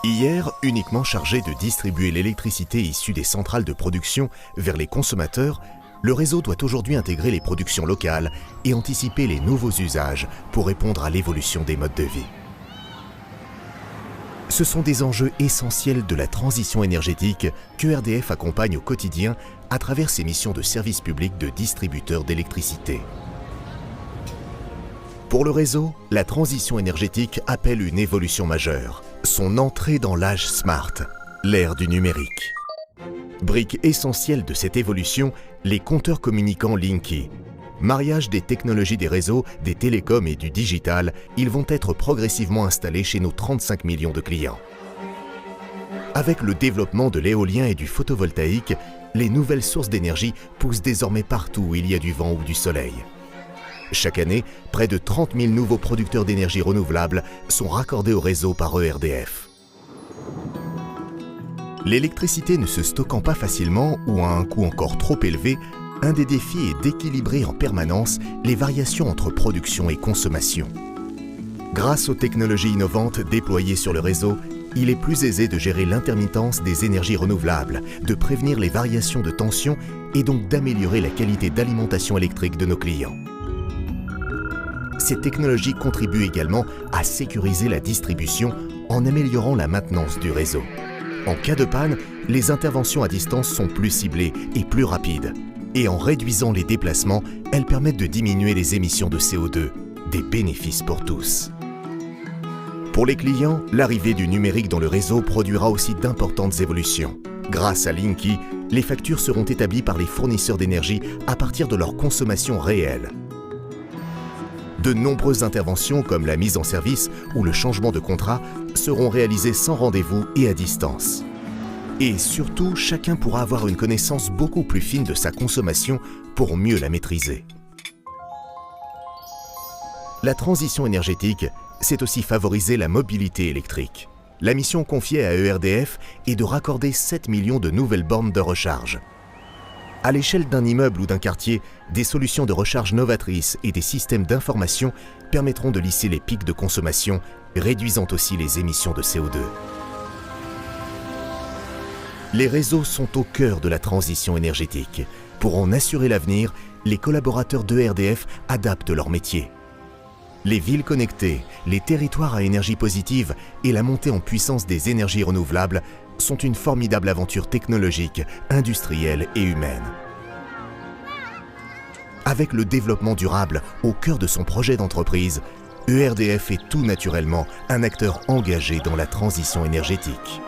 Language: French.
Hier, uniquement chargé de distribuer l'électricité issue des centrales de production vers les consommateurs, le réseau doit aujourd'hui intégrer les productions locales et anticiper les nouveaux usages pour répondre à l'évolution des modes de vie. Ce sont des enjeux essentiels de la transition énergétique que RDF accompagne au quotidien à travers ses missions de service public de distributeur d'électricité. Pour le réseau, la transition énergétique appelle une évolution majeure, son entrée dans l'âge smart, l'ère du numérique. Brique essentielle de cette évolution, les compteurs communicants Linky. Mariage des technologies des réseaux, des télécoms et du digital, ils vont être progressivement installés chez nos 35 millions de clients. Avec le développement de l'éolien et du photovoltaïque, les nouvelles sources d'énergie poussent désormais partout où il y a du vent ou du soleil. Chaque année, près de 30 000 nouveaux producteurs d'énergie renouvelable sont raccordés au réseau par ERDF. L'électricité ne se stockant pas facilement ou à un coût encore trop élevé, un des défis est d'équilibrer en permanence les variations entre production et consommation. Grâce aux technologies innovantes déployées sur le réseau, il est plus aisé de gérer l'intermittence des énergies renouvelables, de prévenir les variations de tension et donc d'améliorer la qualité d'alimentation électrique de nos clients. Ces technologies contribuent également à sécuriser la distribution en améliorant la maintenance du réseau. En cas de panne, les interventions à distance sont plus ciblées et plus rapides. Et en réduisant les déplacements, elles permettent de diminuer les émissions de CO2, des bénéfices pour tous. Pour les clients, l'arrivée du numérique dans le réseau produira aussi d'importantes évolutions. Grâce à Linky, les factures seront établies par les fournisseurs d'énergie à partir de leur consommation réelle. De nombreuses interventions comme la mise en service ou le changement de contrat seront réalisées sans rendez-vous et à distance. Et surtout, chacun pourra avoir une connaissance beaucoup plus fine de sa consommation pour mieux la maîtriser. La transition énergétique, c'est aussi favoriser la mobilité électrique. La mission confiée à ERDF est de raccorder 7 millions de nouvelles bornes de recharge. À l'échelle d'un immeuble ou d'un quartier, des solutions de recharge novatrices et des systèmes d'information permettront de lisser les pics de consommation, réduisant aussi les émissions de CO2. Les réseaux sont au cœur de la transition énergétique. Pour en assurer l'avenir, les collaborateurs d'ERDF adaptent leur métier. Les villes connectées, les territoires à énergie positive et la montée en puissance des énergies renouvelables sont une formidable aventure technologique, industrielle et humaine. Avec le développement durable au cœur de son projet d'entreprise, ERDF est tout naturellement un acteur engagé dans la transition énergétique.